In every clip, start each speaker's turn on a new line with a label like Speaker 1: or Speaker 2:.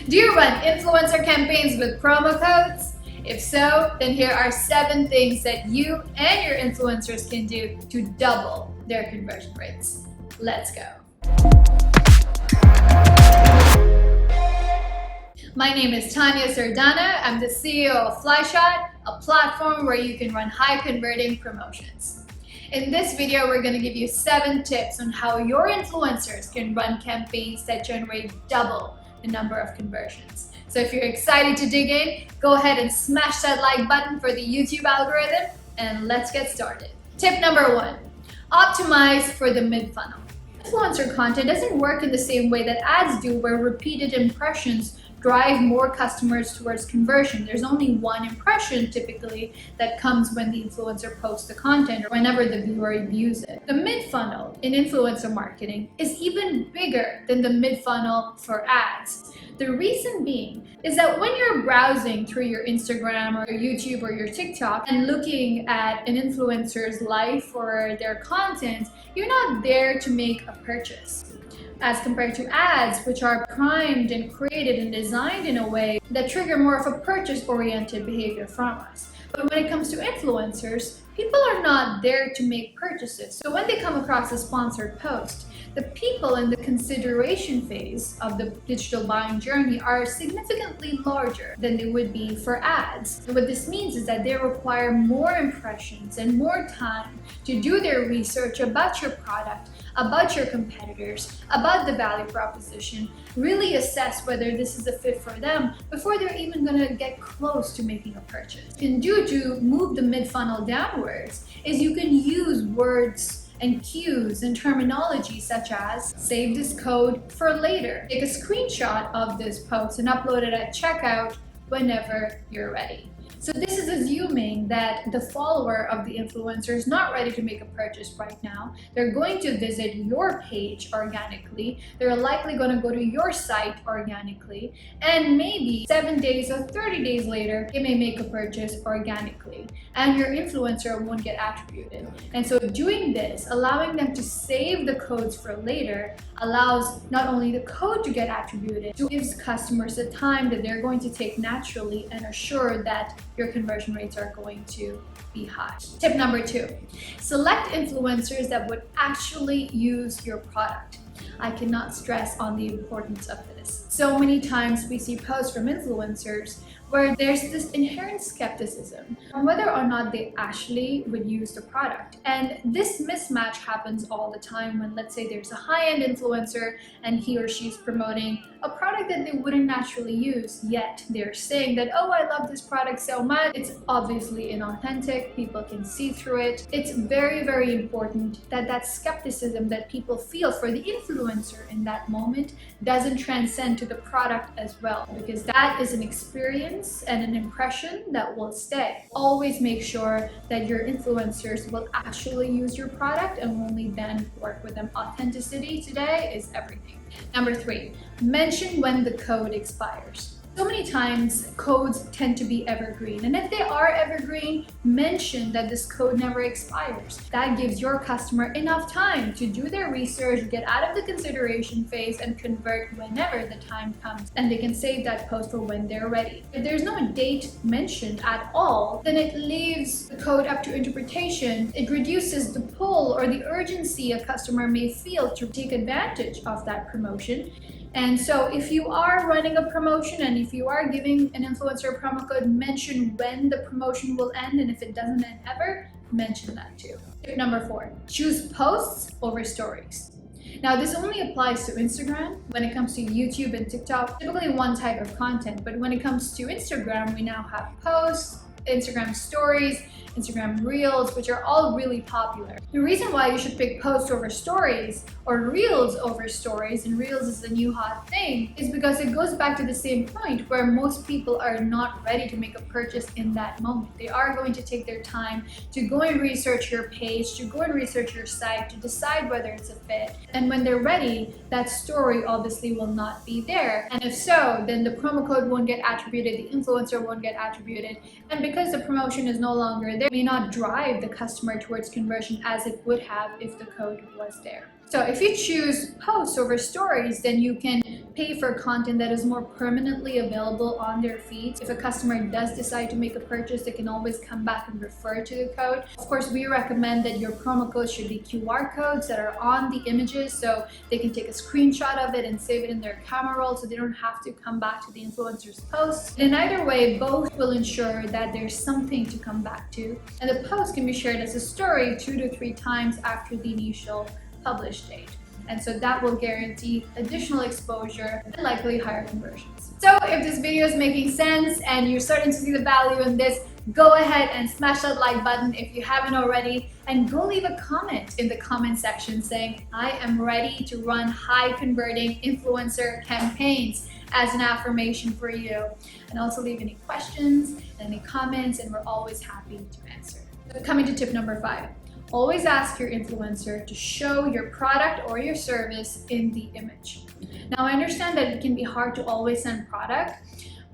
Speaker 1: Do you run influencer campaigns with promo codes? If so, then here are 7 things that you and your influencers can do to double their conversion rates. Let's go. My name is Tanya Sardana. I'm the CEO of FlyShot, a platform where you can run high converting promotions. In this video, we're going to give you 7 tips on how your influencers can run campaigns that generate double the number of conversions. So if you're excited to dig in, go ahead and smash that like button for the YouTube algorithm and let's get started. Tip number 1, optimize for the mid-funnel. Influencer content doesn't work in the same way that ads do, where repeated impressions drive more customers towards conversion. There's only one impression typically that comes when the influencer posts the content or whenever the viewer views it. The mid-funnel in influencer marketing is even bigger than the mid-funnel for ads. The reason being is that when you're browsing through your Instagram or your YouTube or your TikTok and looking at an influencer's life or their content, you're not there to make a purchase. As compared to ads, which are primed and created and designed in a way that trigger more of a purchase-oriented behavior from us. But when it comes to influencers, people are not there to make purchases. So when they come across a sponsored post, the people in the consideration phase of the digital buying journey are significantly larger than they would be for ads. And what this means is that they require more impressions and more time to do their research about your product, about your competitors, about the value proposition, really assess whether this is a fit for them before they're even going to get close to making a purchase. What you can do to move the mid-funnel downwards is you can use words and cues and terminology such as save this code for later. Take a screenshot of this post and upload it at checkout whenever you're ready. So this is assuming that the follower of the influencer is not ready to make a purchase right now. They're going to visit your page organically. They're likely going to go to your site organically. And maybe 7 days or 30 days later, they may make a purchase organically. And your influencer won't get attributed. And so doing this, allowing them to save the codes for later, allows not only the code to get attributed, it gives customers the time that they're going to take naturally and assure that your conversion rates are going to be high. Tip number 2, select influencers that would actually use your product. I cannot stress on the importance of this. So many times we see posts from influencers where there's this inherent skepticism on whether or not they actually would use the product. And this mismatch happens all the time when, let's say, there's a high-end influencer and he or she's promoting a product that they wouldn't naturally use, yet they're saying that, oh, I love this product so much. It's obviously inauthentic. People can see through it. It's very, very important that that skepticism that people feel for the influencer in that moment doesn't transcend to the product as well, because that is an experience and an impression that will stay. Always make sure that your influencers will actually use your product and only then work with them. Authenticity today is everything. Number 3, mention when the code expires. So many times codes tend to be evergreen, and if they are evergreen, mention that this code never expires. That gives your customer enough time to do their research, get out of the consideration phase, and convert whenever the time comes, and they can save that post for when they're ready. If there's no date mentioned at all, then it leaves the code up to interpretation. It reduces the pull or the urgency a customer may feel to take advantage of that promotion. And so if you are running a promotion and if you are giving an influencer a promo code, mention when the promotion will end, and if it doesn't end ever, mention that too. Tip number 4, choose posts over stories. Now, this only applies to Instagram. When it comes to YouTube and TikTok, typically one type of content, but when it comes to Instagram, we now have posts, Instagram stories, Instagram Reels, which are all really popular. The reason why you should pick posts over stories or Reels over stories, and Reels is the new hot thing, is because it goes back to the same point where most people are not ready to make a purchase in that moment. They are going to take their time to go and research your page, to go and research your site, to decide whether it's a fit. And when they're ready, that story obviously will not be there. And if so, then the promo code won't get attributed, the influencer won't get attributed. And because the promotion is no longer there, may not drive the customer towards conversion as it would have if the code was there. So if you choose posts over stories, then you can pay for content that is more permanently available on their feeds. If a customer does decide to make a purchase, they can always come back and refer to the code. Of course, we recommend that your promo codes should be QR codes that are on the images, so they can take a screenshot of it and save it in their camera roll, so they don't have to come back to the influencer's post. In either way, both will ensure that there's something to come back to, and the post can be shared as a story 2 to 3 times after the initial publish date. And so that will guarantee additional exposure and likely higher conversions. So if this video is making sense and you're starting to see the value in this, go ahead and smash that like button if you haven't already, and go leave a comment in the comment section saying, I am ready to run high converting influencer campaigns, as an affirmation for you. And also leave any questions and any comments, and we're always happy to answer. So coming to tip number 5. Always ask your influencer to show your product or your service in the image. Now, I understand that it can be hard to always send product,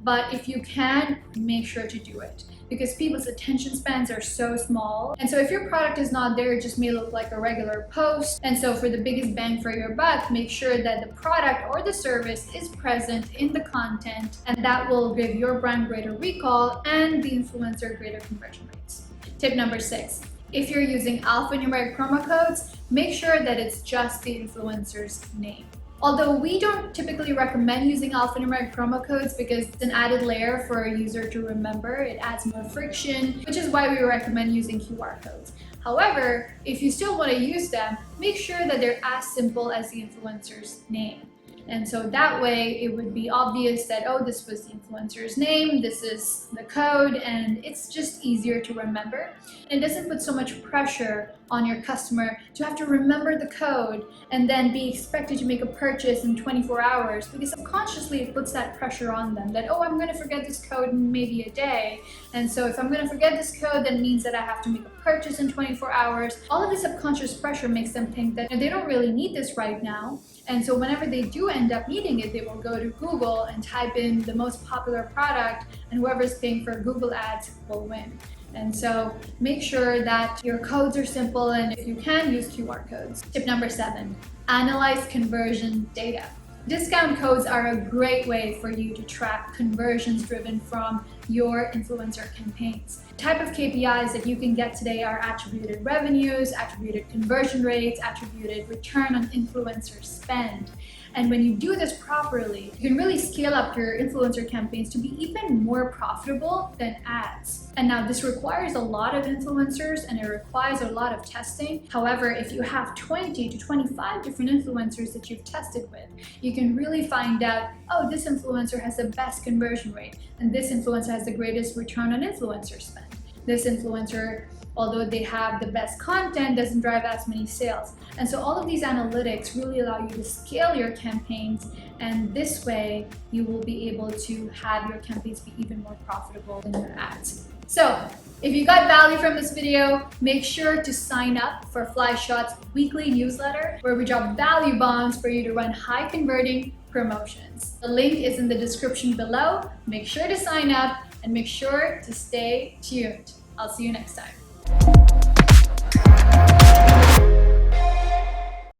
Speaker 1: but if you can, make sure to do it, because people's attention spans are so small. And so if your product is not there, it just may look like a regular post. And so for the biggest bang for your buck, make sure that the product or the service is present in the content, and that will give your brand greater recall and the influencer greater conversion rates. Tip number 6. If you're using alphanumeric promo codes, make sure that it's just the influencer's name. Although we don't typically recommend using alphanumeric promo codes because it's an added layer for a user to remember, it adds more friction, which is why we recommend using QR codes. However, if you still want to use them, make sure that they're as simple as the influencer's name. And so that way it would be obvious that, oh, this was the influencer's name, this is the code, and it's just easier to remember. And it doesn't put so much pressure on your customer to have to remember the code and then be expected to make a purchase in 24 hours, because subconsciously it puts that pressure on them that, oh, I'm going to forget this code in maybe a day. And so if I'm going to forget this code, that means that I have to make a purchase in 24 hours. All of the subconscious pressure makes them think that they don't really need this right now. And so whenever they do end up needing it, they will go to Google and type in the most popular product, and whoever's paying for Google ads will win. And so make sure that your codes are simple, and if you can, use QR codes. Tip number 7, analyze conversion data. Discount codes are a great way for you to track conversions driven from your influencer campaigns. The type of KPIs that you can get today are attributed revenues, attributed conversion rates, attributed return on influencer spend. And when you do this properly, you can really scale up your influencer campaigns to be even more profitable than ads. And now this requires a lot of influencers and it requires a lot of testing. However, if you have 20 to 25 different influencers that you've tested with, you can really find out, oh, this influencer has the best conversion rate, and this influencer has the greatest return on influencer spend. This influencer, although they have the best content, doesn't drive as many sales. And so all of these analytics really allow you to scale your campaigns, and this way you will be able to have your campaigns be even more profitable than your ads. So if you got value from this video, make sure to sign up for FlyShot's weekly newsletter, where we drop value bombs for you to run high converting promotions. The link is in the description below. Make sure to sign up and make sure to stay tuned. I'll see you next time.